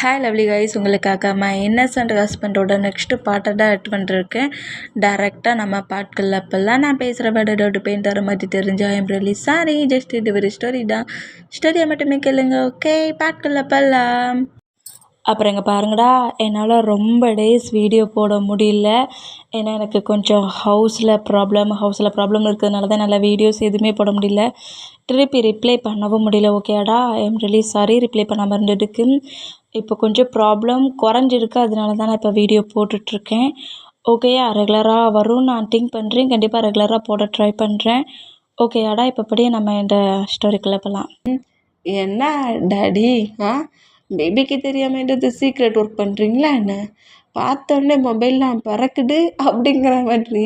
Hi lovely guys, உங்களுக்காக my Innocent ஹஸ்பண்டோட next பாட்டை தான் எட் பண்ணிருக்கேன். டேரெக்டாக நம்ம பாட்டுக்குள்ள அப்போல்லாம் நான் பேசுகிற வேர்டு டவுட் பெயின் தர மாதிரி தெரிஞ்சா ஐம் ரியலி சாரி. ஜஸ்ட் இது ஒரு ஸ்டோரி தான், ஸ்டோரியை மட்டுமே கேளுங்க. ஓகே, பாட்டுக்குள்ள அப்போல்லாம். அப்புறம் இங்கே பாருங்கடா, என்னால் ரொம்ப டேஸ் வீடியோ போட முடியல. ஏன்னா எனக்கு கொஞ்சம் ஹவுஸில் ப்ராப்ளம் இருக்கிறதுனால தான் நல்லா வீடியோஸ் எதுவுமே போட முடியல. திருப்பி ரிப்ளை பண்ணவும் முடியல. ஓகேடா, ஐம் ரியலி சாரி ரிப்ளை பண்ணாமல் இருந்ததுக்கு. இப்போ கொஞ்சம் ப்ராப்ளம் குறைஞ்சிருக்கு, அதனால தான் நான் இப்போ வீடியோ போட்டுட்ருக்கேன். ஓகேயா, ரெகுலராக வரும்னு நான் திங்க் பண்ணுறேன். கண்டிப்பாக ரெகுலராக போட ட்ரை பண்ணுறேன். ஓகேயாடா, இப்போப்படியே நம்ம இந்த ஸ்டோரிக்குள்ளே போகலாம். என்ன டாடி, பேபிக்கு தெரியாமல் என்னது சீக்ரெட் ஒர்க் பண்ணுறீங்களா என்ன? பார்த்தோன்னே மொபைல்லாம் பறக்குது அப்படிங்கிற மாதிரி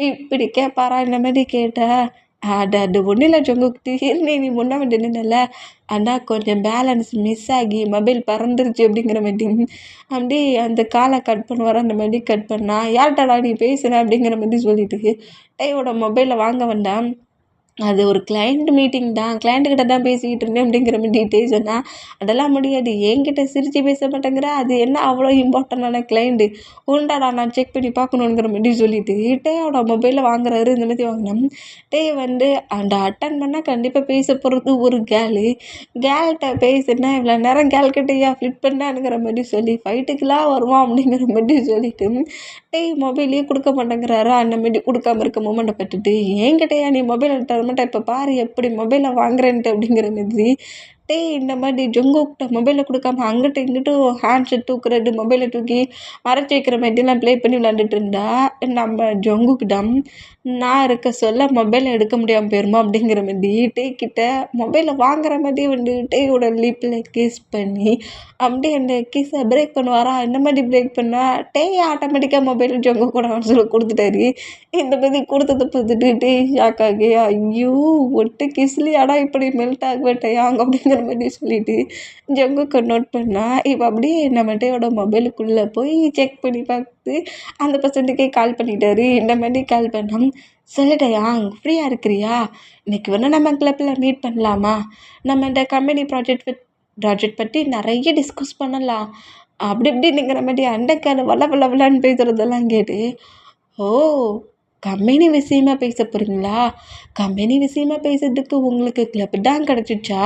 இப்படி கேட்பாரா? இந்த மாதிரி கேட்டா அது ஒன்றும் இல்லை ஜொங்குக்கு, திடீர்னு நீ முன்ன வந்து நின்னல, ஆனால் கொஞ்சம் பேலன்ஸ் மிஸ் ஆகி மொபைல் பறந்துருச்சு அப்படிங்கிற மாதிரி அப்படி அந்த காலை கட் பண்ணுவார். அந்த மாதிரி கட் பண்ணா, யார்கிட்டடா நீ பேசுன அப்படிங்கிற மாதிரி சொல்லிட்டு டையோட மொபைலை வாங்க வேண்டாம், அது ஒரு கிளைண்ட் மீட்டிங் தான், கிளைண்ட்டுக்கிட்ட தான் பேசிக்கிட்டு இருந்தேன் அப்படிங்கிற மாதிரி டீட்டெயில்ஸ் சொன்னால், அதெல்லாம் முடியாது, என்கிட்ட சிரித்து பேச மாட்டேங்கிற, அது என்ன அவ்வளோ இம்பார்ட்டண்டான கிளைண்ட்டு, உண்டாடா நான் செக் பண்ணி பார்க்கணுங்கிற மாதிரி சொல்லிட்டு டேயோட மொபைலில் வாங்குறாரு. இந்த மாதிரி வாங்கினோம். டே வந்து அந்த அட்டன் பண்ணால் கண்டிப்பாக பேச போகிறது ஒரு கேல்கிட்ட பேசுனா இவ்வளோ நேரம் கேல்கிட்டையா ஃப்ளிட் பண்ணானுங்கிற மாதிரி சொல்லி ஃபைட்டுக்கெலாம் வருவான் அப்படிங்கிற மாதிரி சொல்லிட்டு டேய் மொபைலே கொடுக்க மாட்டேங்கிறாரா? அந்த மாதிரி கொடுக்காம இருக்க மொமெண்ட்டை பட்டுட்டு என்கிட்டயா நீ மொபைல் தரமாட்டேன், இப்போ பாரு எப்படி மொபைலை வாங்குறேன்ட்டு அப்படிங்கிற மாதிரி டேய் இந்த மாதிரி ஜொங்குக்கிட்ட மொபைலை கொடுக்காம அங்கிட்ட இங்கிட்டும் ஹேண்ட்செட் தூக்குறது, மொபைலை தூக்கி மறைச்சி வைக்கிற மாதிரிலாம் ப்ளே பண்ணி விளாண்டுட்டு இருந்தா நம்ம ஜொங்குக்கிட்ட நான் இருக்க சொல்ல மொபைலை எடுக்க முடியாமல் போயிருமா அப்படிங்கிற மாதிரி டே கிட்ட மொபைலை வாங்குற மாதிரி வந்து டேயோட லிப்பில் கிஸ் பண்ணி அப்படியே அந்த கிஸ்ஸை பிரேக் பண்ணுவாரா? இந்த மாதிரி பிரேக் பண்ணால் டே ஆட்டோமேட்டிக்காக மொபைல் ஜொங்கு கூட சொல்லி கொடுத்துட்டாரு. இந்த மாதிரி கொடுத்ததை பார்த்துட்டு டே ஷாக் ஆகி ஐயோ ஒட்டு கிஸ்லியாடா இப்படி மெல்ட் ஆகவேட்டையாங்க அப்படிங்கிற மாதிரி சொல்லிட்டு ஜொங்குக்கு நோட் பண்ணால் இப்போ அப்படியே நம்ம டேயோட மொபைலுக்குள்ளே போய் செக் பண்ணி பார்த்து அந்த பர்சன்ட்டுக்கே கால் பண்ணிட்டாரு. இந்த மாதிரி கால் பண்ணோம், சொல்லிட்டேயா ஃப்ரீயாக இருக்கிறியா, இன்றைக்கி வேணால் நம்ம கிளப்பில் மீட் பண்ணலாமா, நம்ம இந்த கம்பெனி ப்ராஜெக்ட் பற்றி நிறைய டிஸ்கஸ் பண்ணலாம் அப்படி இப்படிங்கிற மாதிரி அண்டைக்கால வளன்னு பேசுகிறதெல்லாம் கேட்டு ஓ கம்பெனி விஷயமா பேச போகிறீங்களா, கம்பெனி விஷயமா பேசுறதுக்கு உங்களுக்கு கிளப் தான் கிடச்சிச்சா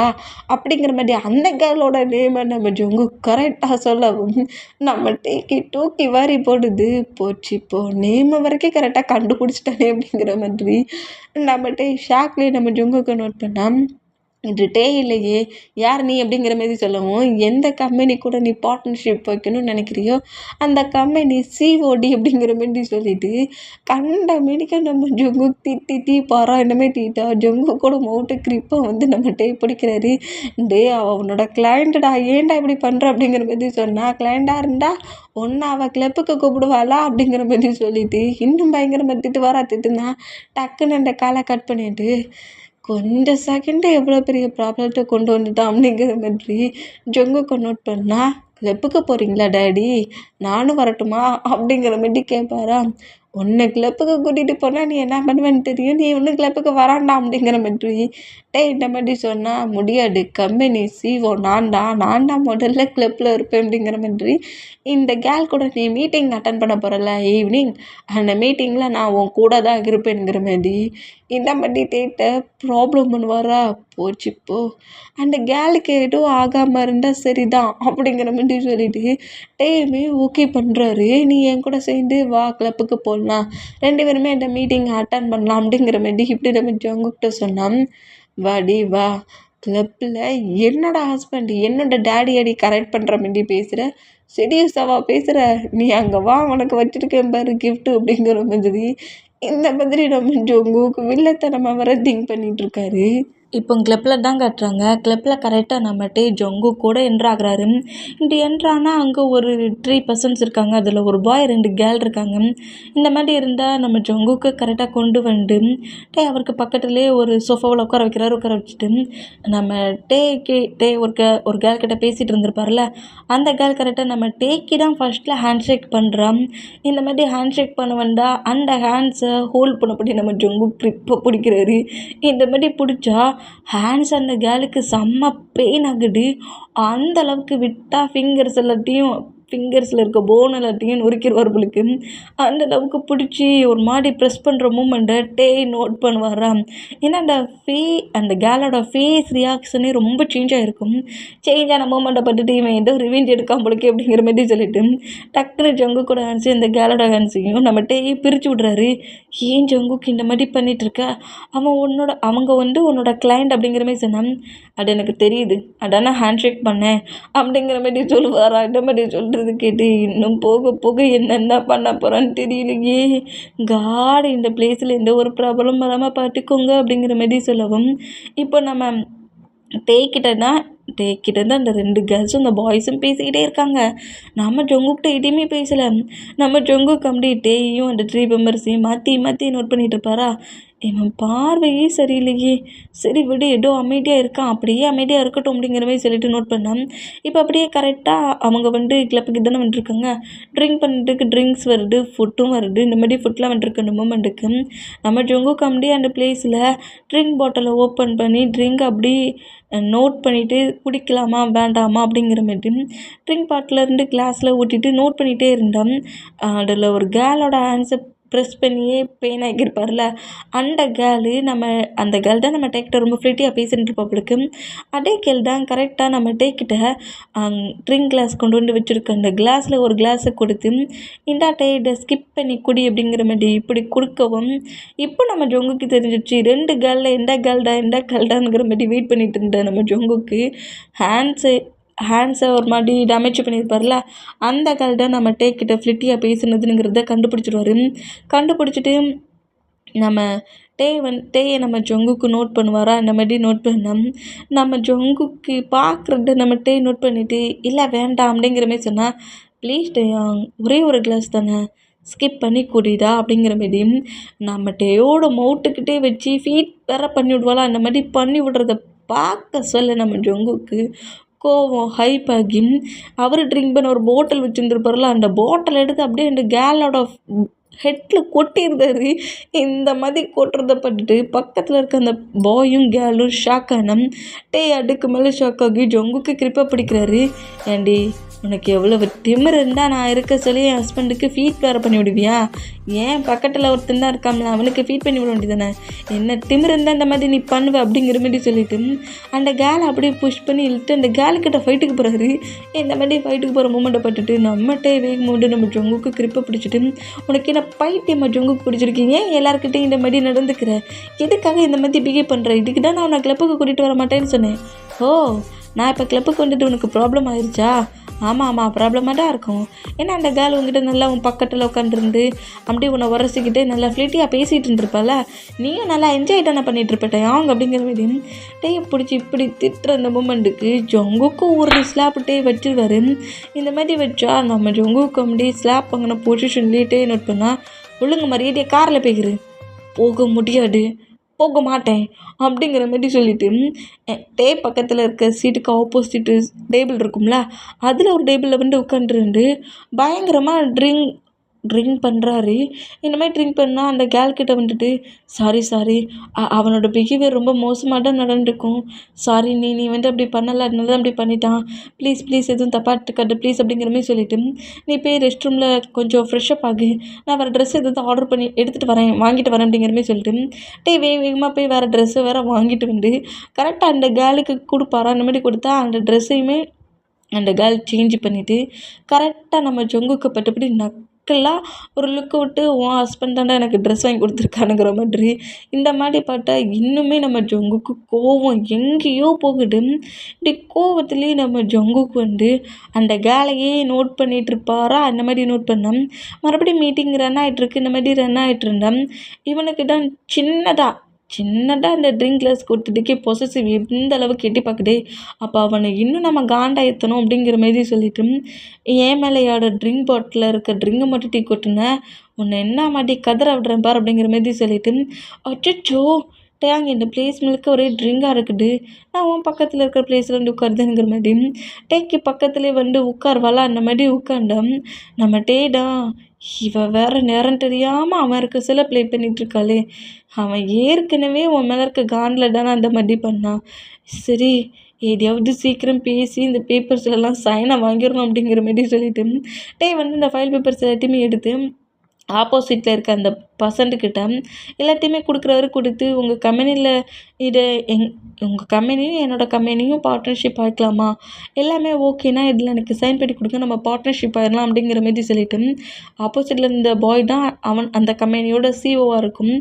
அப்படிங்கிற மாதிரி அந்த கேர்ளோட நேமை நம்ம ஜொங்கு கரெக்டாக சொல்லவும் நம்ம தூக்கி வாரி போடுது. போச்சு இப்போ நேமை வரைக்கும் கரெக்டாக கண்டுபிடிச்சிட்டானே அப்படிங்கிற மாதிரி நம்ம ஷாக்லேயே நம்ம ஜொங்குக்கு நோட் பண்ணால் இது டே இல்லையே, யார் நீ அப்படிங்கிற மாதிரி சொல்லவும், எந்த கம்பெனி கூட நீ பார்ட்னர்ஷிப் வைக்கணும்னு நினைக்கிறியோ அந்த கம்பெனி சிஓடி அப்படிங்கிற மாதிரி சொல்லிட்டு கண்ட மீடிக்க நம்ம ஜொங்கு திட்டி பாரா என்னமே தீட்டா ஜொங்கு கூட மவுட்டு கிரிப்பை வந்து நம்ம டே பிடிக்கிறாரு. டே அவனோட கிளைண்ட்டடா, ஏன்டா இப்படி பண்ணுற அப்படிங்கிற மாதிரி சொன்னால், கிளைண்ட்டாக இருந்தால் ஒன்று அவள் கிளப்புக்கு கூப்பிடுவாளா அப்படிங்கிற மாதிரி சொல்லிட்டு இன்னும் பயங்கரமாக திட்டுனா டக்குன்னு அந்த காலை கட் பண்ணிட்டு கொஞ்சம் செகண்டு எவ்வளோ பெரிய ப்ராப்ளத்தை கொண்டு வந்துட்டான் அப்படிங்கிற மாதிரி ஜொங்குக்கு நோட் பண்ணால், கிளப்புக்கு போகிறீங்களா டேடி, நானும் வரட்டுமா அப்படிங்கிற மாதிரி கேட்பாரா? உன்னை கிளப்புக்கு கூட்டிகிட்டு போனால் நீ என்ன பண்ணுவேன்னு தெரியும், நீ ஒன்றும் கிளப்புக்கு வரான்டா அப்படிங்கிற மாதிரி இந்த மாதிரி சொன்னால் முடியாது, கம்பெனி சிஓ நான் தான் முதல்ல கிளப்பில் இருப்பேன் அப்படிங்கிற மாதிரி இந்த கேர்ள் கூட நீ மீட்டிங் அட்டன் பண்ண போகிறல ஈவினிங், அந்த மீட்டிங்கில் நான் உன் கூட தான் இருப்பேனுங்கிற மாதிரி இந்த மாதிரி ப்ராப்ளம் பண்ணுவாரா? போச்சுப்போ அந்த கேர்ளுக்கு எதுவும் ஆகாமல் இருந்தால் சரிதான் அப்படிங்கிற மாதிரி சொல்லிட்டு டேயுமே ஓகே பண்ணுறாரு. நீ என் கூட சேர்ந்து வா கிளப்புக்கு போடலாம், 2 பேருமே இந்த மீட்டிங் அட்டன் பண்ணலாம் அப்படிங்கிற மாதிரி இப்படி நம்ம ஜொங்குக்கிட்ட சொன்னான். வாடி வா கிளப்பில் என்னோட ஹஸ்பண்ட் என்னோட டேடி அடி கரெக்ட் பண்ணுற மாதிரி பேசுகிற, சீரியஸாவா பேசுகிற, நீ அங்கே வா உனக்கு வச்சுருக்கேன் பாரு கிஃப்ட்டு அப்படிங்கிற மாதிரி இந்த மாதிரி நம்ம ஜொங்குக்கு வில்லத்தனமாக வர திங்க் பண்ணிகிட்ருக்காரு. இப்போ கிளப்பில் தான் கட்டுறாங்க. கிளப்பில் கரெக்டாக நம்மகிட்டே ஜொங்கு கூட என்ட்ராகிறாரு. இப்படி என்ட்ரானா அங்கே ஒரு 3 பர்சன்ஸ் இருக்காங்க. அதில் ஒரு பாய் 2 கேர்ள் இருக்காங்க. இந்த மாதிரி இருந்தால் நம்ம ஜொங்குக்கு கரெக்டாக கொண்டு வந்து அவருக்கு பக்கத்துலேயே ஒரு சோஃபாவில் உட்கார வச்சுட்டு நம்ம ஒரு கேர்ள் கிட்ட பேசிகிட்டு இருந்திருப்பார்ல, அந்த கேர்ள் கரெக்டாக நம்ம டேக்கு தான் ஃபஸ்ட்டில் ஹேண்ட் ஷேக் பண்ணுறான். இந்த மாதிரி ஹேண்ட் ஷேக் பண்ண வந்தால் அந்த ஹேண்ட்ஸை ஹோல்ட் பண்ணப்படி நம்ம ஜொங்கு க்ரிப்பை பிடிக்கிறாரு. இந்த மாதிரி பிடிச்சா ஹேண்ட்ஸ் அந்த கேர்ளுக்கு செம்ம பெயின் ஆகுது. அந்த அளவுக்கு விட்டா ஃபிங்கர்ஸில் இருக்க போன் எல்லாத்தையும் நொறுக்கிடுவார் போலுக்கு. அந்த அளவுக்கு பிடிச்சி ஒரு மாதிரி ப்ரெஸ் பண்ணுற மூமெண்ட்டை டேய் நோட் பண்ணுவாராம். ஏன்னா அந்த கேர்ளோட ஃபேஸ் ரியாக்ஷனே ரொம்ப சேஞ்ச் ஆகிருக்கும். சேஞ்ச் ஆன மூமெண்ட்டை பார்த்துட்டு இவன் ஏதோ ரிவெஞ்ச் எடுக்காம போலுக்கு அப்படிங்கிற மாதிரி சொல்லிட்டு டக்குன்னு ஜங்குக்கோட ஹேண்ட்ஸு இந்த கேர்ளோட ஹேண்ட்ஸையும் நம்ம டேயை பிரித்து விட்றாரு. ஏன் ஜங்குக்கு இந்த மாதிரி பண்ணிகிட்ருக்க, அவங்க உன்னோட கிளைண்ட் அப்படிங்கிற மாதிரி சொன்னான். அது எனக்கு தெரியுது, அதான ஹேண்ட் ஷேக் பண்ணேன் அப்படிங்கிற மாதிரி சொல்லுவாரா. இந்த மாதிரி சொல்கிறது கேட்டு இன்னும் போக போக என்னென்ன பண்ண போகிறான்னு தெரியலையே. காட், இந்த பிளேஸில் எந்த ஒரு ப்ராப்ளம் வராமல் பார்த்துக்கோங்க அப்படிங்கிற மாதிரி சொல்லவும், இப்போ நம்ம டேக்கிட்ட தான் அந்த 2 கேர்ள்ஸும் இந்த பாய்ஸும் பேசிக்கிட்டே இருக்காங்க. நம்ம ஜங்குக்கிட்ட எதுவுமே பேசலை. நம்ம ஜங்குக்கு அப்படியே டேயும் அந்த 3 மெம்பர்ஸையும் மாற்றி நோட் பண்ணிகிட்டு இருப்பாரா. இவன் பார்வையே சரியில்லையே, சரி விடு, ஏதோ அமைதியாக இருக்கான், அப்படியே அமைதியாக இருக்கட்டும் அப்படிங்கிற மாதிரி சொல்லிட்டு நோட் பண்ணான். இப்போ அப்படியே கரெக்டாக அவங்க கிளப்புக்கு தானே வந்துருக்காங்க. ட்ரிங்க் பண்ணிட்டுக்கு ட்ரிங்க்ஸ் வருது, ஃபுட்டும் வருது. இந்த மாதிரி ஃபுட்லாம் வந்துருக்கு அந்த மூமெண்ட்டுக்கு. நம்ம ஜங்குக்கு அப்படியே அந்த பிளேஸில் ட்ரிங்க் பாட்டிலை ஓப்பன் பண்ணி ட்ரிங்க் அப்படி நோட் பண்ணிவிட்டு குடிக்கலாமா வேண்டாமா அப்படிங்கிற மாதிரி ட்ரிங்க் பாட்டிலேருந்து கிளாஸில் ஊற்றிட்டு நோட் பண்ணிகிட்டே இருந்தான். அதில் ஒரு கேர்ளோட ஆன்சர் ப்ரெஸ் பண்ணியே பெயின் ஆகியிருப்பார்ல, அந்த கேர்ள் தான் நம்ம டேக்கிட்ட ரொம்ப ஃப்ளீட்டியாக பேசிட்டு இருப்பாப்புளுக்கு. அதே கேர்ள் தான் கரெக்டாக நம்ம டேக்கிட்ட ட்ரிங்க் கிளாஸ் கொண்டு வந்து வச்சுருக்க அந்த கிளாஸில் ஒரு கிளாஸை கொடுத்து இந்தா டே இதை ஸ்கிப் பண்ணி குடி அப்படிங்கிற மாதிரி இப்படி கொடுக்கவும், இப்போ நம்ம ஜொங்குக்கு தெரிஞ்சிடுச்சு 2 கேர்ளில் எந்த கேர்ள்டாங்கிற மாதிரி வெயிட் பண்ணிட்டு இருந்த நம்ம ஜொங்குக்கு ஹேண்ட்ஸை ஒரு மாதிரி டேமேஜ் பண்ணியிருப்பார்ல, அந்த கேர்ள் தான் நம்ம டேக்கிட்ட ஃப்ளிட்டியாக பேசுனதுங்கிறத கண்டுபிடிச்சிட்டு நம்ம டேயை நம்ம ஜொங்குக்கு நோட் பண்ணுவாரா. அந்த மாதிரி நோட் பண்ணோம். நம்ம ஜொங்குக்கு பார்க்குறத நம்ம டே நோட் பண்ணிவிட்டு இல்லை வேண்டாம் அப்படிங்கிற மாதிரி சொன்னால், ப்ளீஸ் டேயா ஒரே ஒரு கிளாஸ் தானே, ஸ்கிப் பண்ணி குடிடா அப்படிங்கிற மாதிரி நம்ம டேயோட மவுட்டுக்கிட்டே வச்சு ஃபீட் வேற பண்ணி விடுவாளா. அந்த மாதிரி பண்ணி விடுறத பார்க்க சொல்ல நம்ம ஜொங்குக்கு கோவம் ஹைப் ஆகி அவர் ட்ரிங்க் பண்ண ஒரு பாட்டில் வச்சுருந்துருப்பார்ல, அந்த பாட்டில் எடுத்து அப்படியே அந்த கேர்ளோட ஹெட்டில் கொட்டியிருந்தாரு. இந்த மாதிரி கொட்டுறத பட்டுட்டு பக்கத்தில் இருக்க அந்த பாயும் கேர்ளும் ஷாக் ஆனோம். அதுக்கு மேலே ஷாக் ஆகி ஜொங்குக்கு கிரிப்பாக பிடிக்கிறாரு. ஏண்டி உனக்கு எவ்வளவு திமிர் இருந்தால் நான் இருக்க சொல்லி என் ஹஸ்பண்டுக்கு ஃபீட் வேறு பண்ணி விடுவியா? ஏன் பக்கத்தில் ஒருத்தன் தான் இருக்காமல, அவனுக்கு ஃபீட் பண்ணி விட வேண்டியதானே, என்ன திமிர் இருந்தால் இந்த மாதிரி நீ பண்ணுவ அப்படிங்கிற மாதிரி சொல்லிட்டு அந்த கேலை அப்படியே புஷ் பண்ணி இழுத்து அந்த கேலுக்கிட்ட ஃபைட்டுக்கு போகிறாரு. இந்த மாதிரி ஃபைட்டுக்கு போகிற மூமெண்ட்டை பட்டுட்டு நம்மகிட்டே வேகமோண்டு நம்ம ஜொங்குக்கு கிரிப்பை பிடிச்சிட்டு, உனக்கு என்ன பைத்தியம்மா ஜொங்குக்கு பிடிச்சிருக்கீங்க, எல்லாருக்கிட்டையும் இந்த மாதிரி நடந்துக்கிற, எதுக்காக இந்த மாதிரி பிஹேவ் பண்ணுற, இதுக்கு தான் நான் உன்னை கிளப்புக்கு கூட்டிகிட்டு வர மாட்டேன்னு சொன்னேன். ஓ, நான் இப்போ கிளப்புக்கு வந்துட்டு உனக்கு ப்ராப்ளம் ஆயிடுச்சா? ஆமாம் ப்ராப்ளமாக தான் இருக்கும். ஏன்னா அந்த கேர்ள் உங்ககிட்ட நல்லா உன் பக்கத்தில் உட்காந்துருந்து அப்படியே உன்னை உரசிக்கிட்டு நல்லா ஃப்ளீட்டியாக பேசிகிட்டு இருந்திருப்பால, நீயும் நல்லா என்ஜாய் தானே பண்ணிகிட்டு இருப்பேன் அவங்க அப்படிங்கிற மாதிரி டேயை பிடிச்சி இப்படி திட்டுற அந்த மூமெண்ட்டுக்கு ஜொங்குக்கும் ஒரு ஸ்லாப் டே வச்சிருவாரு. இந்த மாதிரி வச்சா நம்ம ஜொங்குக்கு அப்படியே ஸ்லாப் வாங்கின பொசிஷன்லேயே டே நோட் பண்ணால், ஒழுங்கு மரியாதையை காரில் போய்கிரு, போக முடியாது, போக மாட்டேன் அப்படிங்கிற மாதிரி சொல்லிவிட்டு டே பக்கத்தில் இருக்க சீட்டுக்கு ஆப்போசிட்டு டேபிள் இருக்கும்ல, அதில் ஒரு டேபிளில் உட்காந்துருந்து பயங்கரமாக ட்ரிங்க் பண்ணுறாரு. இந்த மாதிரி ட்ரிங்க் பண்ணால் அந்த கேர்ள்கிட்ட சாரி அவனோட பிஹேவியர் ரொம்ப மோசமாக தான் நடந்துருக்கும், சாரி நீ அப்படி பண்ணலை, அதனால தான் அப்படி பண்ணிட்டான், ப்ளீஸ் எதுவும் தப்பாக எடுத்துக்காது ப்ளீஸ் அப்படிங்கிற மாதிரி சொல்லிவிட்டு நீ போய் ரெஸ்ட் ரூமில் கொஞ்சம் ஃப்ரெஷ்ஷப் ஆகு, நான் வேறு ட்ரெஸ் எதுவும் ஆர்டர் பண்ணி வாங்கிட்டு வரேன் அப்படிங்கிற மாதிரி சொல்லிட்டு வேகமாக போய் வேறு ட்ரெஸ்ஸை வேறு வாங்கிட்டு கரெக்டாக அந்த கேர்ளுக்கு கொடுப்பாரா. அந்த மாதிரி கொடுத்தா அந்த ட்ரெஸ்ஸையுமே அந்த கேர்ள் சேஞ்ச் பண்ணிவிட்டு கரெக்டாக நம்ம ஜொங்குக்கு பட்டபடி நக்கலாக ஒரு லுக்கு விட்டு உன் ஹஸ்பண்ட் தாண்டா எனக்கு ட்ரெஸ் வாங்கி கொடுத்துருக்கானுங்கிற மாதிரி இந்த மாதிரி பார்த்தா இன்னுமே நம்ம ஜொங்குக்கு கோவம் எங்கேயோ போகுது. இப்படி கோவத்துலேயே நம்ம ஜொங்குக்கு அந்த கேலையே நோட் பண்ணிகிட்டு இருப்பாரா. அந்த மாதிரி நோட் பண்ணோம். மறுபடியும் மீட்டிங் ரன் ஆகிட்டுருக்கு. இந்த மாதிரி ரன் ஆகிட்டு இருந்தோம். இவனுக்கு தான் சின்னதாக அந்த ட்ரிங்க் கிளாஸ் கொடுத்ததுக்கே பொசசிவ் எந்த அளவுக்கு எட்டி பார்க்குதே, அப்போ அவனை இன்னும் நம்ம காண்டா ஏற்றணும் அப்படிங்கிற மாதிரி சொல்லிட்டு ஏன் மேலேயோட ட்ரிங்க் பாட்டில் இருக்க ட்ரிங்கை மட்டும் டீ கொட்டுனேன், உன்னை என்ன மாட்டி கதற விடுறேன் பார் அப்படிங்கிற மாதிரி சொல்லிட்டு, அச்சோ டேங் இந்த பிளேஸ் முழுக்க ஒரே ட்ரிங்காக இருக்குது, நான் உன் பக்கத்தில் இருக்கிற பிளேஸில் வந்து உட்காருதுங்கிற மாதிரி டேக்கு பக்கத்துலேயே வந்து உட்காருவாளா அந்த மாதிரி உட்காண்டோம். நம்ம டேடா இவ வேற நேரம் தெரியாமல் அவன் இருக்க சில ப்ளே பண்ணிட்டு இருக்காளே, அவன் ஏற்கனவே உன் மேலே இருக்க காண்டில் தானே அந்த மாதிரி பண்ணான். சரி எதையாவது சீக்கிரம் பேசி இந்த பேப்பர்ஸ்லாம் சைனை வாங்கிடணும் அப்படிங்கிற மாதிரி சொல்லிட்டு டே வந்து இந்த ஃபைல் பேப்பர்ஸ் எல்லாத்தையுமே எடுத்து ஆப்போசிட்டில் இருக்க அந்த பர்சன்ட்டுக்கிட்ட எல்லாத்தையுமே கொடுக்குறாரு. கொடுத்து உங்கள் கம்பெனியில் இதை உங்கள் கம்பெனியும் என்னோடய கம்பெனியும் பார்ட்னர்ஷிப் ஆகிக்கலாமா, எல்லாமே ஓகேனா இதில் எனக்கு சைன் பண்ணி கொடுங்க, நம்ம பார்ட்னர்ஷிப் ஆகிடலாம் அப்படிங்கிற மாதிரி சொல்லிட்டு ஆப்போசிட்டில் இருந்த பாய் தான் அவன் அந்த கம்பெனியோட சிஓவாக இருக்கும்.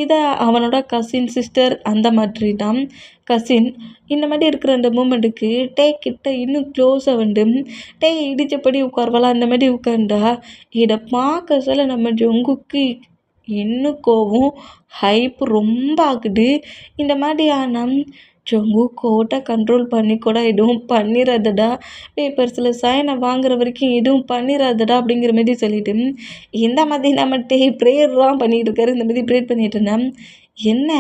இதை அவனோட கசின் சிஸ்டர் அந்த மாதிரி தான் கசின். இந்த மாதிரி இருக்கிற அந்த மூமெண்ட்டுக்கு டே கிட்ட இன்னும் க்ளோஸாக வந்து டே இடித்தபடி உட்காருவாளா அந்த மாதிரி உட்காண்டா இதை பார்க்க சொல்ல நம்ம ஜொங்குக்கு இன்னும் கோவம் ஹைப்பு ரொம்ப ஆகுது. இந்த மாதிரி ஆனால் ஜொங்கு கோட்டை கண்ட்ரோல் பண்ணி கூட எதுவும் பண்ணிடாதடா, பேப்பர்ஸில் சைனை வாங்குற வரைக்கும் எதுவும் பண்ணிடாதடா அப்படிங்கிற மாதிரி சொல்லிட்டு இந்த மாதிரி நம்ம ப்ரேயர்லாம் பண்ணிகிட்டு இருக்காரு. இந்த மாதிரி ப்ரேயர் பண்ணிட்டு இருந்தேன். என்ன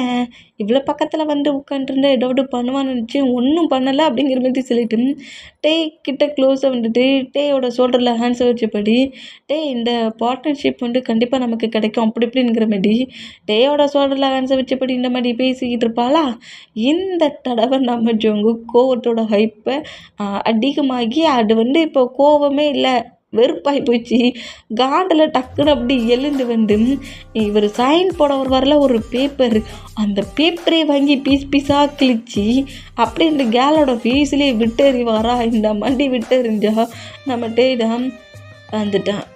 இவ்வளோ பக்கத்தில் வந்து உட்காந்துருந்தா ஏதாவது பண்ணுவான்னு நினச்சி ஒன்றும் பண்ணலை அப்படிங்கிற மாதிரி சொல்லிட்டு டே கிட்ட க்ளோஸாக வந்துட்டு டேயோட ஷோல்டரில் ஹேண்ட்ஸை வச்சபடி இந்த பார்ட்னர்ஷிப் வந்து கண்டிப்பாக நமக்கு கிடைக்கும் அப்படி இப்படிங்கிற மாதிரி டேயோட ஷோல்டரில் ஹேண்ட்ஸை வச்சபடி இந்த மாதிரி பேசிக்கிட்டு இருப்பாளா. இந்த தடவை நம்ம ஜொங்கு கோவத்தோட ஹைப்பை அதிகமாகி அது வந்து இப்போ கோவமே இல்லை, வெறுப்பாகி போச்சு. காண்டில் டக்குன்னு அப்படி எழுந்து வந்து இவர் சைன் போட வருவார்ல ஒரு பேப்பர், அந்த பேப்பரே வாங்கி பீஸ் பீஸாக கிழிச்சு அப்படி இந்த கேலோட ஃபேஸ்லேயே விட்டெறிவாரா. இந்த மண்டி விட்டெறிஞ்சா நம்ம டேடாம் வந்துட்டான்.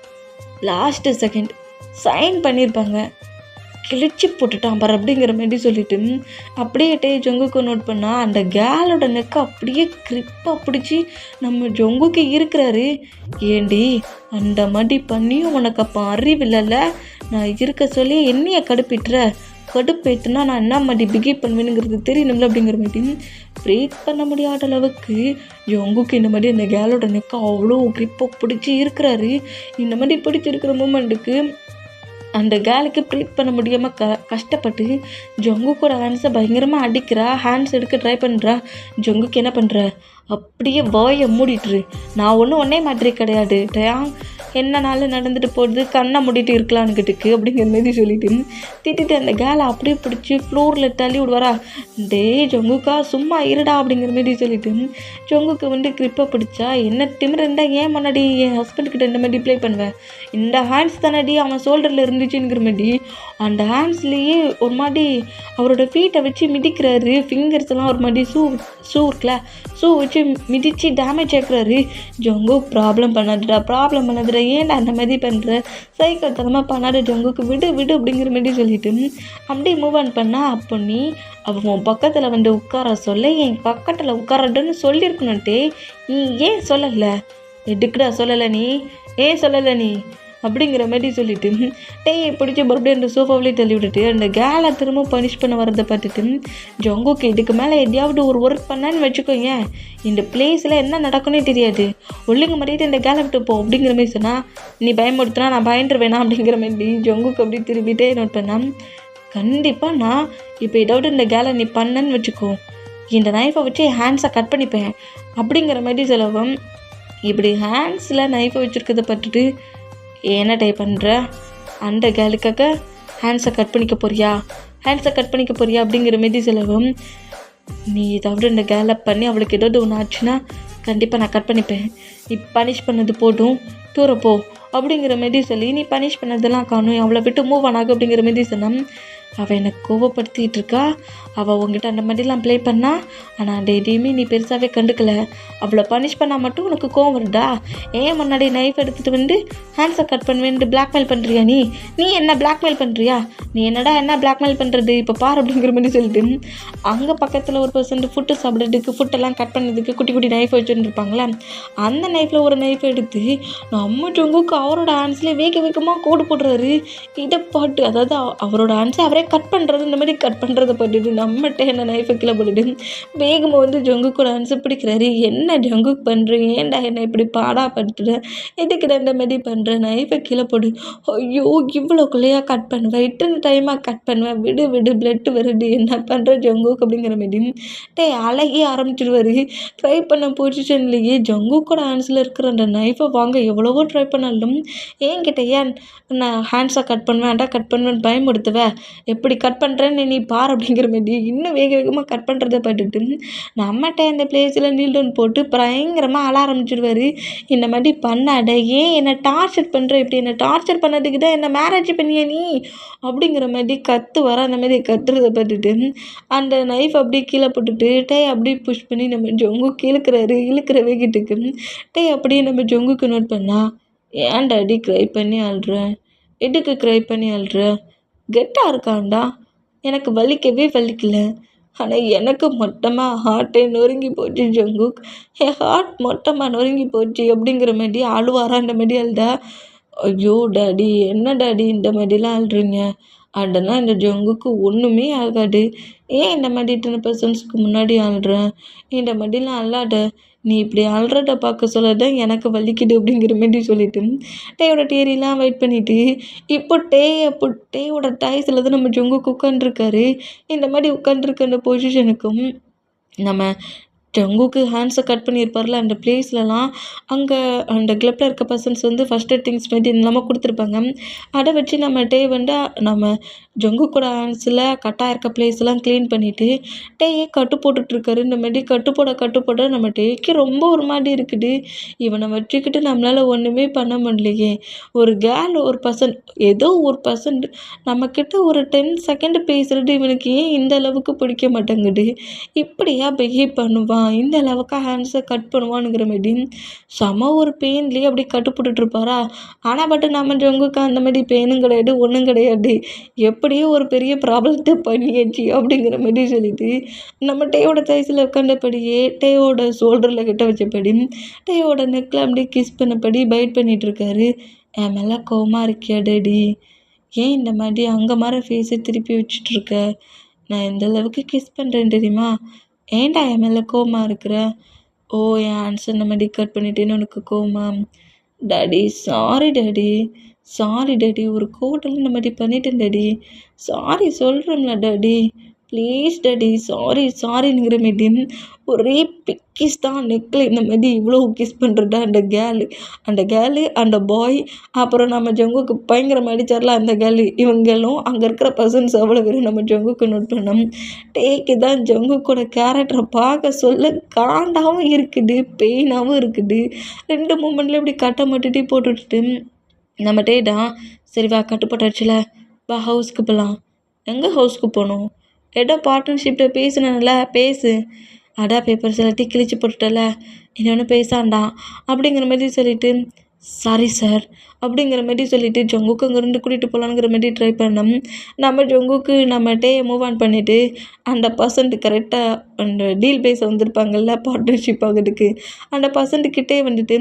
லாஸ்ட்டு செகண்ட் சைன் பண்ணியிருப்பாங்க, கிழிச்சு போட்டுட்டான் பாரு அப்படிங்கிற மாதிரி சொல்லிட்டு அப்படியே ஜொங்குக்கு நோட் பண்ணால் அந்த கேலோட நெக்கை அப்படியே கிரிப்பாக பிடிச்சி நம்ம ஜொங்குக்கு இருக்கிறாரு. ஏண்டி அந்த மாதிரி பண்ணியும் உனக்கு அப்போ அறிவில்லைல்ல, நான் இருக்க சொல்லி என்னைய கடுப்பேற்றுனா நான் என்ன மாதிரி பிகேவ் பண்ணுவேனுங்கிறது தெரியணும்ல அப்படிங்கிற மாதிரி ப்ரீத் பண்ண முடியாத அளவுக்கு ஜொங்குக்கு இந்த மாதிரி அந்த கேலோட நெக்கை அவ்வளோ கிரிப்பாக பிடிச்சி இருக்கிறாரு. இந்த மாதிரி பிடிச்சி இருக்கிற மூமெண்ட்டுக்கு அந்த கேலுக்கு ப்ரீத் பண்ண முடியாமல் கஷ்டப்பட்டு ஜொங்கு கூட ஹேண்ட்ஸை பயங்கரமாக அடிக்கிறா. ஹேண்ட்ஸ் எடுக்க ட்ரை பண்ணுறா. ஜொங்குக்கு என்ன பண்ணுற, அப்படியே வாயை மூடிட்டுரு, நான் ஒன்றே மாதிரி கிடையாது, என்னனாலும் நடந்துட்டு போடுது, கண்ணை மூடிட்டு இருக்கலான்னுக்கிட்டுக்கு அப்படிங்கிற மாதிரி சொல்லிட்டு திட்டிட்டு அந்த கேலை அப்படியே பிடிச்சி ஃப்ளோரில் தள்ளி விடுவாரா. ஜொங்குக்கா சும்மா இருடா அப்படிங்கிற மாதிரி சொல்லிட்டு ஜொங்குக்கு வந்து கிரிப்பை பிடிச்சா என்ன திமிர் இருந்தால் ஏன் முன்னாடி என் ஹஸ்பண்ட்கிட்ட இந்த மாதிரி ப்ளே பண்ணுவேன், இந்த ஹேண்ட்ஸ் தானடி அவன் ஷோல்டரில் இருந்துச்சுங்கிற மாதிரி அந்த ஹேண்ட்ஸ்லேயே ஒரு மாதிரி அவரோட ஃபீட்டை வச்சு மிதிக்கிறாரு. ஃபிங்கர்ஸ் எல்லாம் ஒரு மாதிரி ஷூ இருக்குல்ல, ஷூ வச்சு மிதித்து டேமேஜ் ஆக்குறாரு. ஜொங்கு ப்ராப்ளம் பண்ணாதுடா ஏன்டா அந்த மாதிரி பண்ணுற, சைக்கிள் தரமாக பண்ணாத ஜொங்குக்கு விடு அப்படிங்கிற மாதிரி சொல்லிட்டு அப்படியே மூவ் ஆன் பண்ணால் அப்போ நீ அவன் பக்கத்தில் வந்து உட்கார சொல்ல என் பக்கத்தில் உட்காரட்டுன்னு சொல்லியிருக்கணுன்ட்டே நீ ஏன் சொல்லலை, எதுக்குடா சொல்லலை நீ, ஏன் சொல்லலை நீ அப்படிங்கிற மாதிரி சொல்லிட்டு பிடிச்சி மறுபடியும் அந்த சோஃபாவிலே தள்ளி விட்டுட்டு அந்த கேலை திரும்ப பனிஷ் பண்ண வரதை பார்த்துட்டு ஜொங்குக்கு இதுக்கு மேலே எதையாவது ஒரு ஒர்க் பண்ணான்னு வச்சுக்கோங்க, இந்த பிளேஸில் என்ன நடக்குன்னே தெரியாது, ஒழுங்கு மாதிரிட்டு இந்த கேலை விட்டு போ அப்படிங்கிற மாதிரி சொன்னால் நீ பயமுடுத்தினா நான் பயந்துருவேனா அப்படிங்கிற மாதிரி ஜொங்குக்கு அப்படி திரும்பிட்டே நோட் பண்ணான். கண்டிப்பாக நான் இப்போ ஏதாவது இந்த கேலை நீ பண்ணன்னு வச்சுக்கோ, இந்த நைஃபை வச்சு ஹேண்ட்ஸை கட் பண்ணிப்பேன் அப்படிங்கிற மாதிரி சொல்லவும் இப்படி ஹேண்ட்ஸில் நைஃபை வச்சுருக்கதை பார்த்துட்டு என்ன டைப் பண்ணுற, அந்த கேலுக்காக ஹேண்ட்ஸை கட் பண்ணிக்க போறியா அப்படிங்கிற மாரி சொல்லவும் நீ ஏதாவது இந்த கேலை பண்ணி அவளுக்கு ஏதாவது ஒன்று ஆச்சுன்னா கண்டிப்பாக நான் கட் பண்ணிப்பேன், நீ பனிஷ் பண்ணது போட்டும் தூரப்போ அப்படிங்கிற மாரி சொல்லி நீ பனிஷ் பண்ணதெல்லாம் காணும், அவளை விட்டு மூவ் ஆனாகு அப்படிங்கிற மாரி சொன்னான். அவள் என்னை கோவப்படுத்திகிட்டு இருக்கா, அவள் உங்ககிட்ட அந்த மாதிரிலாம் ப்ளே பண்ணா, ஆனால் அந்த எதையுமே நீ பெருசாகவே கண்டுக்கல, அவளை பனிஷ் பண்ணால் மட்டும் உனக்கு கோவம் வருதா, ஏன் முன்னாடி நைஃப் எடுத்துகிட்டு வந்து ஹேண்ட்ஸை கட் பண்ணுவேன்ட்டு பிளாக்மெயில் பண்ணுறியா, நீ என்ன பிளாக்மெயில் பண்ணுறியா, நீ என்ன பிளாக்மெயில் பண்ணுறது இப்போ பார் அப்படிங்கிற மாதிரி சொல்லிட்டு அங்கே பக்கத்தில் ஒரு பர்சன்ட் ஃபுட்டு சாப்பிட்றதுக்கு ஃபுட்டெல்லாம் கட் பண்ணுறதுக்கு குட்டி குட்டி நைஃப் வச்சுட்டு இருப்பாங்களே, அந்த நைஃப்பில் ஒரு நைஃப் எடுத்து நம்ம ஜொங்குக்கு அவரோட ஹேண்ட்ஸ்லேயே வேகமாக கோடு போடுறாரு. இதை பாட்டு அதாவது அவரோட ஹேண்ட்ஸை அவரே கட் பண்ணுறது இந்த மாதிரி கட் பண்ணுறத பண்ணிட்டு நம்மகிட்ட என்ன நைஃபை கீழே போட்டுட்டு வேகமாக வந்து ஜங்குக்கோட ஆன்சர் பிடிக்கிறாரு. என்ன ஜங்குக் பண்ணுறீங்க, ஏன்டா என்ன இப்படி பாடாப்படுத்துற, எதுக்குடா இந்த மாதிரி பண்ணுற, நைஃபை கீழே போடு. ஐயோ இவ்வளோக்குள்ளேயா கட் பண்ணுவேன், இத்தனை டைமாக கட் பண்ணுவேன், விடு விடு பிளட்டு வருது, என்ன பண்ணுற ஜங்குக் அப்படிங்கிற மாதிரி அழகி ஆரம்பிச்சிடுவார். ட்ரை பண்ண பொசிஷன்லேயே ஜங்குக்கோட ஹேண்ட்ஸில் இருக்கிற அந்த நைஃபை வாங்க எவ்வளவோ ட்ரை பண்ணாலும் என்கிட்ட ஏன் நான் ஹேண்ட்ஸை கட் பண்ணுவேன் கட் பண்ணுவேன் பயமுடுத்துவேன், எப்படி கட் பண்ணுறேன்னு நீ பார் அப்படிங்கிற மாதிரி இன்னும் வேக வேகமாக கட் பண்ணுறதை பார்த்துட்டு நம்மகிட்ட இந்த பிளேஸில் நீல் டவுன் போட்டு பயங்கரமாக அழ ஆரம்பிச்சிடுவார். இந்த மாதிரி பண்ணாட, ஏன் என்னை டார்ச்சர் பண்ணுற, இப்படி என்னை டார்ச்சர் பண்ணதுக்கு தான் என்ன மேரேஜ் பண்ணிய நீ அப்படிங்கிற மாதிரி கத்துவார. அந்த மாதிரி கத்துறதை பார்த்துட்டு அந்த நைஃப் அப்படியே கீழே போட்டுட்டு அப்படியே புஷ் பண்ணி நம்ம ஜொங்கு இழுக்கிற வேகிட்டுக்கு அப்படியே நம்ம ஜொங்குக்கு நோட் பண்ணா, ஏன் டாடி க்ரை பண்ணி அழுறேன், எதுக்கு க்ரை பண்ணி அழுற, கெட்டாக இருக்காண்டா, எனக்கு வலிக்கவே வலிக்கல, ஆனால் எனக்கு மொத்தமாக ஹார்ட்டே நொறுங்கி போச்சு ஜங்குக், என் ஹார்ட் மொத்தமாக நொறுங்கி போச்சு அப்படிங்கிற மாதிரி அழுவாரா. அந்த மாதிரி அழுதா, ஐயோ டாடி என்ன டாடி இந்த மாதிரிலாம் அழுறீங்க, அதெல்லாம் இந்த ஜங்குக்கு ஒன்றுமே ஆகாது, ஏன் இந்த மாதிரி இத்தனை பர்சன்ஸ்க்கு முன்னாடி அழுறேன், இந்த மாதிரிலாம் அழாத, நீ இப்படி அழுறத பார்க்க சொல்ல தான் எனக்கு வலிக்குது அப்படிங்கிற மாதிரி சொல்லிட்டு டேயோட டேரிலாம் வெயிட் பண்ணிவிட்டு இப்போ டேயோட டாய்ஸில் தான் நம்ம ஜங்குக்கு உட்காந்துருக்காரு. இந்த மாதிரி உட்காந்துருக்க அந்த பொசிஷனுக்கும் நம்ம ஜங்குக்கு ஹேண்ட்ஸை கட் பண்ணியிருப்பார்ல அந்த பிளேஸ்லலாம் அங்கே அந்த கிளப்பில் இருக்க பர்சன்ஸ் வந்து ஃபஸ்ட்டு திங்ஸ் மாதிரி இல்லாமல் கொடுத்துருப்பாங்க. அதை வச்சு நம்ம வந்து நம்ம ஜங்குக்கோட ஹேண்ட்ஸில் கட்டாக இருக்க பிளேஸ்லாம் க்ளீன் பண்ணிவிட்டு டேயே கட்டு போட்டுட்ருக்காரு. இந்த மாதிரி கட்டு போட நம்ம டேக்கு ரொம்ப ஒரு மாதிரி இருக்குது. இவனை வச்சுக்கிட்டு நம்மளால் ஒன்றுமே பண்ண முடியலையே. ஒரு கேர்ள் ஒரு பர்சன் ஏதோ ஒரு பர்சன்ட் நம்மக்கிட்ட ஒரு 10 செகண்ட் பேசுகிறது இவனுக்கு ஏன் இந்த அளவுக்கு பிடிக்க மாட்டேங்குது, இப்படியா பிஹேவ் பண்ணுவான், இந்த அளவுக்கு ஹேண்ட்ஸை கட் பண்ணுவானுங்கிற மாதிரி செம ஒரு பெயின்லேயே அப்படி கட்டு போட்டுட்ருப்பாரா. ஆனால் பட்டு நம்ம ஜங்குக்கு அந்த மாதிரி பெயினும் கிடையாது ஒன்றும் கிடையாது, எப்படியோ ஒரு பெரிய ப்ராப்ளத்தை பண்ணியாச்சு அப்படிங்கிற மாதிரி சொல்லிட்டு நம்ம டேயோட சைஸில் உட்காந்தபடியே டேயோட ஷோல்டரில் கிட்ட வச்சபடி டேயோட நெக்கில் அப்படியே கிஸ் பண்ணபடி பைட் பண்ணிகிட்ருக்காரு. என் மேலே கோவமாக இருக்கியா டேடி, ஏன் இந்த மாதிரி அங்கே மாதிரி ஃபேஸை திருப்பி வச்சுட்ருக்க, நான் எந்த அளவுக்கு கிஸ் பண்ணுறேன் தெரியுமா, ஏன்டா என் மேலே கோவமாக இருக்கிற, ஓ என் ஆன்சர் இந்த மாதிரி கட் பண்ணிட்டேன்னு உனக்கு கோவமா, டாடி சாரி டாடி ஒரு கோட்டில் இந்த மாதிரி பண்ணிட்டேன் டாடி, சாரி சொல்கிறோம்ல டாடி, ப்ளீஸ் டாடி சாரிங்கிற மாரி ஒரே கிஸ் தான் நெக்கில் இந்த மாதிரி இவ்வளோ கிஸ் பண்ணுறதா அந்த கேர்ளு அந்த பாய், அப்புறம் நம்ம ஜங்குக்கு பயங்கரமாக அடித்தார்ல அந்த கேர்ளு, இவங்களும் அங்கே இருக்கிற பர்சன்ஸ் அவ்வளோ பேரும் நம்ம ஜங்குக்கு நோட் பண்ணோம். டேக்கு தான் ஜங்குக்கோட கேரக்டரை பார்க்க சொல்ல காண்டாகவும் இருக்குது பெயினாகவும் இருக்குது. 2 மூமெண்ட்டில் இப்படி கட்டை மட்டுட்டி போட்டுவிட்டு நம்ம டேடா சரி வா கட்டு போட்டாச்சுல வா ஹவுஸ்க்கு போகலாம், எங்கே ஹவுஸ்க்கு போகணும், ஏதோ பார்ட்னர்ஷிப்பில் பேசணும்ல பேசு, அடா பேப்பர்ஸ் எல்லாத்தையும் கிழிச்சு போட்டுட்டல இன்னொன்று பேசாண்டா அப்படிங்கிற மாதிரி சொல்லிவிட்டு சாரி சார் அப்படிங்கிற மாதிரி சொல்லிவிட்டு ஜங்குக்கு அங்கேருந்து கூட்டிகிட்டு போகலாங்கிற மாதிரி ட்ரை பண்ணோம். நம்ம ஜங்குக்கு நம்ம டேயை மூவ் ஆன் பண்ணிவிட்டு அந்த பர்சன்ட் கரெக்டாக அந்த டீல் பேச வந்திருப்பாங்கல்ல பார்ட்னர்ஷிப் ஆகிறதுக்கு அந்த பர்சன்ட்டுக்கிட்டே வந்துட்டு,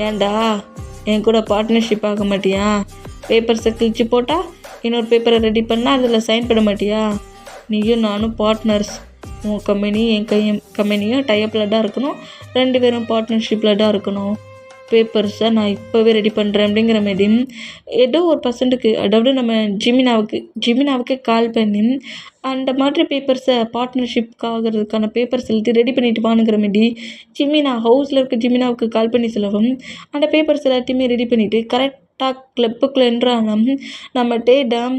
ஏன்டா என் கூட பார்ட்னர்ஷிப் ஆக மாட்டியா, பேப்பர்ஸை கிழிச்சு போட்டால் இன்னொரு பேப்பரை ரெடி பண்ணால் அதில் சைன் பண்ண மாட்டியா, நீயும் நானும் பார்ட்னர்ஸ், உன் கம்பெனி என் கம்பெனியும் டைப்பில் தான் இருக்கணும், 2 பேரும் பார்ட்னர்ஷிப்பில் தான் இருக்கணும், பேப்பர்ஸை நான் இப்போவே ரெடி பண்ணுறேன் அப்படிங்கிற மாதிரி ஏதோ ஒரு பர்சன்ட்டுக்கு அதாவது நம்ம ஜிமினாவுக்கு கால் பண்ணி அந்த மாதிரி பேப்பர்ஸை பார்ட்னர்ஷிப் ஆகிறதுக்கான பேப்பர்ஸ் எல்லாத்தையும் ரெடி பண்ணிட்டு வானுங்கிற மாதிரி ஹவுஸில் இருக்க ஜிமினாவுக்கு கால் பண்ணி சொல்லவும் அந்த பேப்பர்ஸ் எல்லாத்தையுமே ரெடி பண்ணிவிட்டு கரெக்டாக கிளப்புக்குள்ளே என்றாலும் நம்ம டேடாம்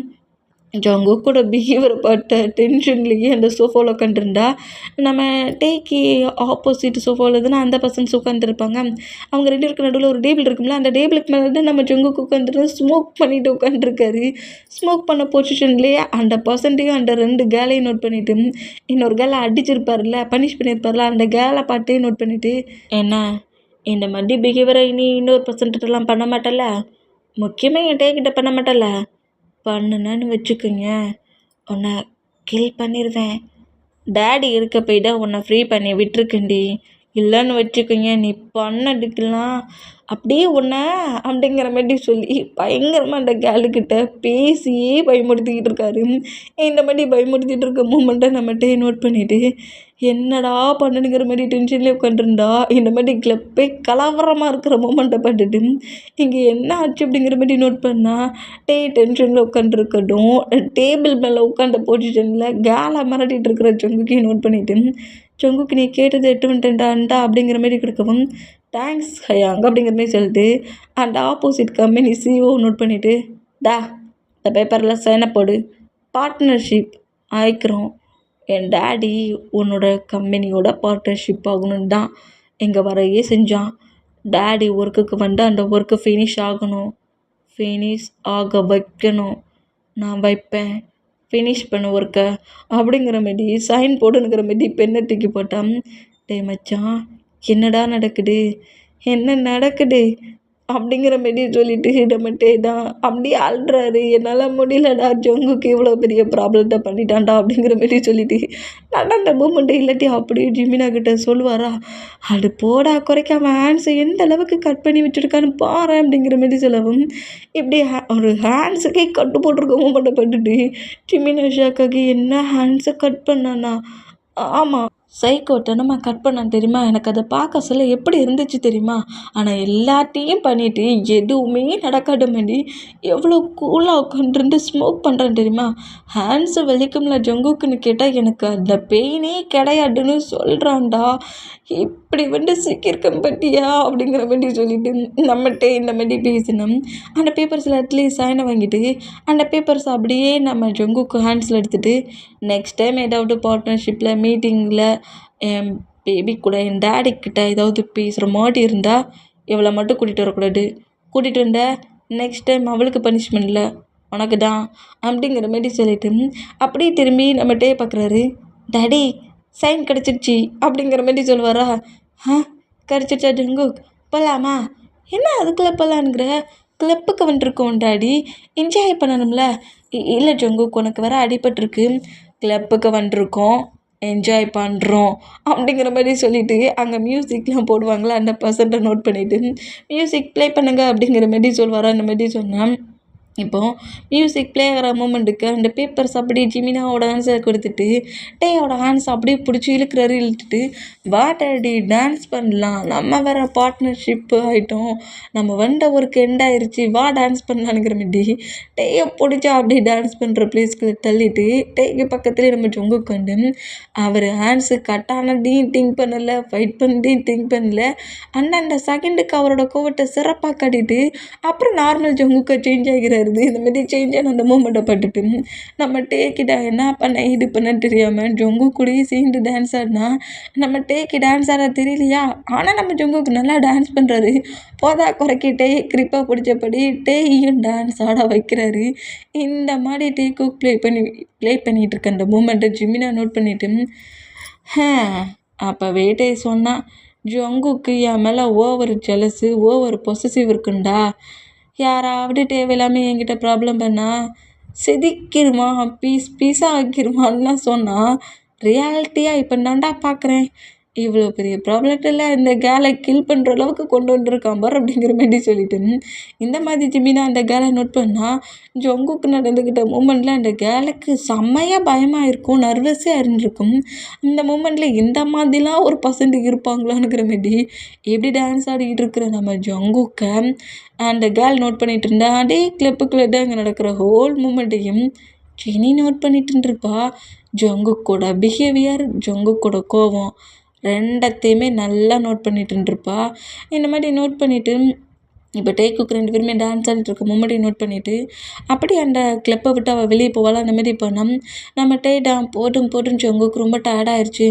ஜங்குக்கோட பிஹேவியரை பார்த்த டென்ஷன்லேயே அந்த சோஃபாவில் உட்காந்துருந்தா நம்ம டேக்கு ஆப்போசிட் சோஃபாவில் தானே அந்த பர்சன்ஸ் உட்காந்துருப்பாங்க. அவங்க 2 பேருக்கு நடுவில் ஒரு டேபிள் இருக்கும்ல அந்த டேபிளுக்கு மேலே தான் நம்ம ஜங்குக்கு உட்காந்துருந்து ஸ்மோக் பண்ணிட்டு உட்காந்துருக்காரு. ஸ்மோக் பண்ண பொசிஷன்லேயே அந்த பர்சன்ட்டையும் அந்த 2 கேலையும் நோட் பண்ணிவிட்டு இன்னொரு கேலை அடிச்சிருப்பார்ல பனிஷ் பண்ணியிருப்பார்ல அந்த கேலை பார்த்தையும் நோட் பண்ணிவிட்டு, என்ன இந்த மாதிரி பிஹேவியரை இனி இன்னொரு பர்சன்ட்டெல்லாம் பண்ண மாட்டல, முக்கியமாக என் டேக்கிட்ட பண்ண மாட்டல, பண்ணுனேன்னு வச்சுக்கோங்க உன்னை கில் பண்ணிடுவேன், டேடி இருக்க போய் தான் உன்னை ஃப்ரீ பண்ணி விட்டுருக்கேன்டி, இல்லைன்னு வச்சுக்கோங்க நீ பண்ணதுக்கெல்லாம் அப்படியே உன்னை அப்படிங்கிற மாதிரி சொல்லி பயங்கரமாக அந்த கேர்ளுக்கிட்ட பேசியே பயமுறுத்திக்கிட்டு இருக்காரு. இந்த மாதிரி பயமுறுத்திட்டு இருக்க மூமெண்ட்டை நம்மகிட்டே நோட் பண்ணிவிட்டு என்னடா பண்ணுங்கிற மாதிரி டென்ஷன்லேயே உட்காந்துருந்தா இந்த மாதிரி கிளப்பே கலவரமாக இருக்கிற மூமெண்ட்டை பார்த்துட்டு இங்கே என்ன ஆச்சு அப்படிங்கிற மாதிரி நோட் பண்ணால் டென்ஷனில் உட்காந்துருக்கட்டும் டேபிள் மேலே உட்காந்த பொசிஷனில் கேலை மிரட்டிட்டு இருக்கிற ஜங்குக்கையும் நோட் பண்ணிவிட்டு ஜங்குக்கு நீ கேட்டது 8 வந்துட்டேன்டா அப்படிங்கிற மாதிரி கொடுக்கவும் தேங்க்ஸ் ஹயாங் அப்படிங்கிற மாதிரி சொல்லிட்டு அந்த ஆப்போசிட் கம்பெனி சிஓ நோட் பண்ணிவிட்டு இந்த பேப்பரில் சைனை போடு பார்ட்னர்ஷிப் ஆயிக்கிறோம். என் டேடி உன்னோட கம்பெனியோட பார்ட்னர்ஷிப் ஆகணுன்னு தான் இங்கே வரையே செஞ்சான். டேடி ஒர்க்குக்கு வந்து அந்த ஒர்க்கு ஃபினிஷ் ஆகணும், ஃபினிஷ் ஆக வைக்கணும், நான் வைப்பேன், ஃபினிஷ் பண்ண ஒர்க்கை அப்படிங்கிற மாரி சைன் போடுங்கிற மாரி பெண்ணை தூக்கி போட்டான். டேய் மச்சான் என்னடா நடக்குது, என்ன நடக்குது அப்படிங்கிற மாரி சொல்லிட்டு நம்மகிட்டே தான் அப்படியே அழுறாரு. என்னால் முடியலடா, ஜங்குக்கு இவ்வளோ பெரிய ப்ராப்ளத்தை பண்ணிட்டான்டா அப்படிங்கிற மாரி சொல்லிட்டு நடந்த மூமெண்ட்டு இல்லாட்டி அப்படியே ஜிமினா கிட்ட சொல்லுவாரா, அது போடா குறைக்காம ஹேண்ட்ஸை எந்த அளவுக்கு கட் பண்ணி வச்சுருக்கான்னு பாரு அப்படிங்கிற மாரி சொல்லவும் இப்படி ஒரு ஹேண்ட்ஸுக்கே கட்டு போட்டிருக்க மூமெண்ட்டை பண்ணிட்டு ஜிமினா ஷாக்காகி என்ன ஹேண்ட்ஸை கட் பண்ணானா, ஆமாம் சைக்கோட்டனமா கட் பண்ணான் தெரியுமா, எனக்கு அதை பார்க்க சொல்ல எப்படி இருந்துச்சு தெரியுமா, ஆனால் எல்லாத்தையும் பண்ணிவிட்டு எதுவுமே நடக்காத மாதிரி எவ்வளோ கூலாக உட்காந்துருந்து ஸ்மோக் பண்ணுறேன் தெரியுமா, ஹேண்ட்ஸு வலிக்கும்ல ஜங்குக்குன்னு கேட்டால் எனக்கு அந்த பெயினே கிடையாதுன்னு சொல்கிறான்டா, இப்படி வந்து சிக்கியிருக்கேன் பட்டியா அப்படிங்கிற மாதிரி சொல்லிட்டு நம்மகிட்டே இந்த மாதிரி பேசினோம். அந்த பேப்பர்ஸில் அட்லீஸ்ட் சைனை வாங்கிட்டு அந்த பேப்பர்ஸ் அப்படியே நம்ம ஜங்குக்கு ஹேண்ட்ஸில் எடுத்துகிட்டு நெக்ஸ்ட் டைம் ஏதாவது பார்ட்னர்ஷிப்பில் மீட்டிங்கில் என் பேபி கூட என் டேடிக்கிட்ட ஏதாவது பேசுகிற மாதிரி இருந்தால் இவளை மட்டும் கூட்டிகிட்டு வரக்கூடாது, கூட்டிகிட்டு வந்த நெக்ஸ்ட் டைம் அவளுக்கு பனிஷ்மெண்ட் இல்லை உனக்கு தான் அப்படிங்கிற மாதிரி சொல்லிட்டு அப்படியே திரும்பி நம்மகிட்டே பார்க்குறாரு. டேடி சைன் கிடச்சிருச்சு அப்படிங்கிற மாதிரி சொல்லுவாரா, கிடச்சிருச்சா ஜங்கு போகலாமா, என்ன அதுக்குள்ளே போகலான்ங்கிற, கிளப்புக்கு வந்துருக்கோம் டேடி, என்ஜாய் பண்ணணும்ல, இல்லை ஜங்குக்கு உனக்கு வர அடிபட்டிருக்கு, கிளப்புக்கு வந்துருக்கோம் என்ஜாய் பண்ணுறோம் அப்படிங்கிற மாதிரி சொல்லிவிட்டு அங்கே மியூசிக்லாம் போடுவாங்களா அந்த பர்சன்ட்டை நோட் பண்ணிவிட்டு மியூசிக் ப்ளே பண்ணுங்க அப்படிங்கிற மாதிரி சொல்லுவாரா. அந்த மாதிரி சொன்னேன். இப்போது மியூசிக் ப்ளே ஆகிற மூமெண்ட்டுக்கு அந்த பேப்பர்ஸ் அப்படியே ஜிமினாவோட ஆன்சர் கொடுத்துட்டு டேயோட ஹேண்ட்ஸ் அப்படியே பிடிச்சி இழுத்துட்டு வா டேடி டான்ஸ் பண்ணலாம், நம்ம வேறு பார்ட்னர்ஷிப் ஆகிட்டோம், நம்ம வந்த ஒர்க்கு எண்ட் ஆயிடுச்சு, வா டான்ஸ் பண்ணலாங்கிற மாதிரி டேயை பிடிச்சா அப்படியே டான்ஸ் பண்ணுற ப்ளேஸ்க்கு தள்ளிட்டு டேக்கு பக்கத்துலேயே நம்ம ஜொங்கு உட்காந்து அவர் ஹேண்ட்ஸு கட்டானதையும் திங்க் பண்ணலை, ஃபைட் பண்ணதையும் திங்க் பண்ணல, அந்தந்த செகண்டுக்கு அவரோட கோவத்தை சிறப்பாக காட்டிட்டு அப்புறம் நார்மல் ஜொங்குக்கு சேஞ்ச் ஆகிறாரு. இந்த மாதிரி சேஞ்சான அந்த மூமெண்ட்டை பட்டுட்டு நம்ம டேக்கிட்ட என்ன பண்ண இது பண்ண தெரியாமல் ஜொங்கு கூடயே சேர்ந்து டான்ஸ் ஆடினா நம்ம டேக்கு டான்ஸ் ஆட தெரியலையா, ஆனால் நம்ம ஜொங்குக்கு நல்லா டான்ஸ் பண்ணுறாரு. போதா குறைக்கி டே கிரிப்பாக பிடிச்சபடி டேயும் டான்ஸ் ஆட வைக்கிறாரு. இந்த மாதிரி டேக்கு ப்ளே பண்ணிகிட்டு இருக்க அந்த மூமெண்ட்டை ஜிமினா நோட் பண்ணிவிட்டு அப்போவே டே சொன்னான், ஜங்குக்கு என் மேலே ஓவர் ஜெலஸு ஓவர் பொசசிவ் இருக்குண்டா, யாராவது தேவையில்லாமல் என்கிட்ட ப்ராப்ளம் பண்ணால் செதுக்கிடுவான், பீஸாக ஆக்கிடுவான்லாம் சொன்னால் ரியாலிட்டியாக இப்போ தான்டா பார்க்குறேன், இவ்வளோ பெரிய ப்ராப்ளத்தில் இந்த கேலை கில் பண்ணுற அளவுக்கு கொண்டு வந்துருக்கான் பார் அப்படிங்கிற மாதிரி சொல்லிட்டு இந்த மாதிரி ஜிமினா அந்த கேலை நோட் பண்ணால் ஜொங்குக்கு நடந்துக்கிட்ட மூமெண்ட்டில் அந்த கேலுக்கு செம்மையாக பயமாக இருக்கும், நர்வஸே இருந்திருக்கும். அந்த மூமெண்ட்டில் இந்த மாதிரிலாம் ஒரு பசங்க இருப்பாங்களான்னுங்கிற மாதிரி எப்படி டான்ஸ் ஆடிக்கிட்டு இருக்கிற நம்ம ஜங்குக்கை அந்த கேர்ள் நோட் பண்ணிகிட்டு இருந்தா அதே கிளப்புக்குள்ளே தான் இங்கே நடக்கிற ஹோல் மூமெண்ட்டையும் ஜெனி நோட் பண்ணிட்டு இருப்பா. ஜங்குக்கோட பிஹேவியர், ஜங்குக்கோட கோவம் ரெண்டத்தையுமே நல்லா நோட் பண்ணிட்டு இருந்திருப்பா. இந்த மாதிரி நோட் பண்ணிவிட்டு இப்போ டேக்குக்கு 2 பேருமே டான்ஸ் ஆடிட்டு இருக்க மூமெண்ட்டையும் நோட் பண்ணிவிட்டு அப்படியே அந்த கிளப்பை விட்டு அவள் வெளியே போவாள். அந்த மாதிரி போனோம். நம்ம போட்டுன்னு ஜங்குக்கு ரொம்ப டயர்டாகிடுச்சு,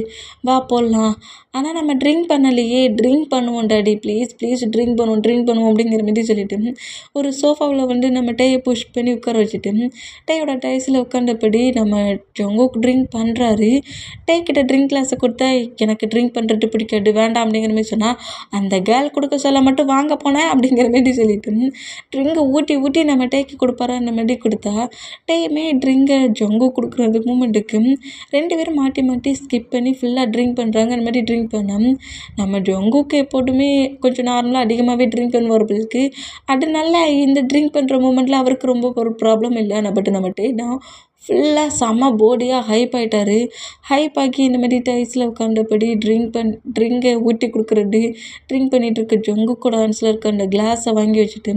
வா போடலாம், ஆனால் நம்ம ட்ரிங்க் பண்ணலையே, ட்ரிங்க் பண்ணுவோம் டாடி, ப்ளீஸ் ட்ரிங்க் பண்ணுவோம் அப்படிங்கிற மாதிரி சொல்லிவிட்டு ஒரு சோஃபாவில் வந்து நம்ம டேயை புஷ் பண்ணி உட்கார வச்சுட்டு டேயோட டைஸில் உட்காந்தபடி நம்ம ஜங்குக்கு ட்ரிங்க் பண்ணுறாரு. டேக்கிட்ட ட்ரிங்க் கிளாஸை கொடுத்தா எனக்கு ட்ரிங்க் பண்ணுறது பிடிக்காது, வேண்டாம் அப்படிங்கிற மாதிரி சொன்னால் அந்த கேர்ள் கொடுக்க சொல்ல மட்டும் வாங்க போனேன் அப்படிங்கிற மாதிரி சொல்லிட்டு ட்ரிங்கை ஊட்டி நம்ம டேக்கு கொடுப்பாரு. அந்த மாதிரி கொடுத்தா டேயுமே ட்ரிங்கை ஜங்கு கொடுக்குறது மூமெண்ட்டுக்கு 2 பேரும் மாட்டி ஸ்கிப் பண்ணி ஃபுல்லாக ட்ரிங்க் பண்ணுறாங்க. அந்த மாதிரி ட்ரிங்க் ட்ரிங்க் பண்ணோம். நம்ம ஜங்குக்கு எப்போதுமே கொஞ்சம் நார்மலாக அதிகமாகவே ட்ரிங்க் பண்ணுவார் போலிருக்கு. அதனால இந்த ட்ரிங்க் பண்ணுற மூமெண்ட்டில் அவருக்கு ரொம்ப ஒரு ப்ராப்ளம் இல்லை. ஆனால் பட் நம்ம டேனா ஃபுல்லாக செம்ம போடியாக ஹைப் ஆகிட்டாரு. ஹைப் ஆக்கி இந்த மாதிரி டைஸில் உட்காந்தபடி ட்ரிங்கை ஊற்றி கொடுக்குறது, ட்ரிங்க் பண்ணிகிட்டு இருக்க ஜங்குக்கோட ஹேண்ட்ஸில் இருக்க அந்த கிளாஸை வாங்கி வச்சுட்டு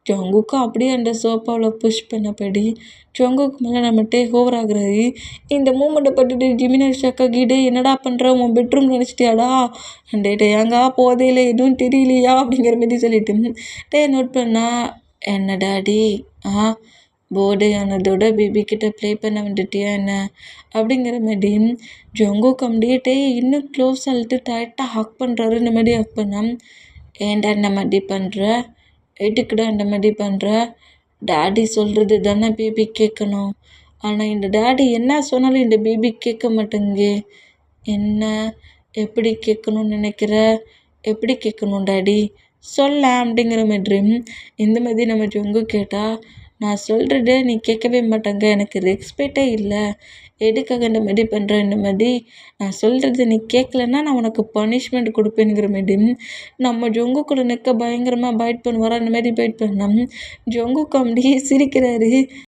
ஜங்குக்கும் அப்படியே அந்த சோஃபாவில் புஷ் பண்ணபடி ஜங்குக்கு மேலே நம்ம டேக் ஓவர் ஆகுறாரு. இந்த மூமெண்ட்டை பார்த்துட்டு ஜிமினா ஷாக் ஆகிட்டு, என்னடா பண்ணுற, உன் பெட்ரூம் நினச்சிட்டியாடா, டே ஏங்கா போதே இல்லை, எதுவும் தெரியலையா அப்படிங்கிற மாதிரி சொல்லிட்டு நோட் பண்ணா, என்ன டாடி போர்டு ஆனதோட பேபிக்கிட்ட ப்ளே பண்ண வந்துட்டியா என்ன அப்படிங்கிற மாதிரி ஜங்குக்கு அப்படியே இன்னும் க்ளோஸ் ஆகிட்டு டைட்டாக ஹக் பண்ணுறாரு. இந்த மாதிரி ஹக் பண்ணால், ஏன்டா இந்த மாதிரி பண்ணுற, எதுக்குடா இந்த மாதிரி பண்ணுற, டாடி சொல்கிறது தானே பேபி கேட்கணும், ஆனால் இந்த டாடி என்ன சொன்னாலும் இந்த பேபி கேட்க மாட்டேங்க, என்ன எப்படி கேட்கணும்னு நினைக்கிற, எப்படி கேட்கணும் டாடி சொல்ல அப்படிங்கிற மாதிரி இந்த மாதிரி நம்ம ஜங்கு கேட்டால், நான் சொல்கிறத நீ கேட்கவே மாட்டேங்க, எனக்கு ரெஸ்பெக்டே இல்லை, எதுக்காக இந்த மாதிரி பண்ணுற, இந்த மாதிரி நான் சொல்கிறது நீ கேட்கலன்னா நான் உனக்கு பனிஷ்மெண்ட் கொடுப்பேங்கிற மாதிரி நம்ம ஜங்குக்குள்ள நெக்க பயங்கரமாக பைட் பண்ணுவாரா. அந்த மாதிரி பைட் பண்ணோம். ஜங்குக்கு அப்படியே சிரிக்கிறாரு.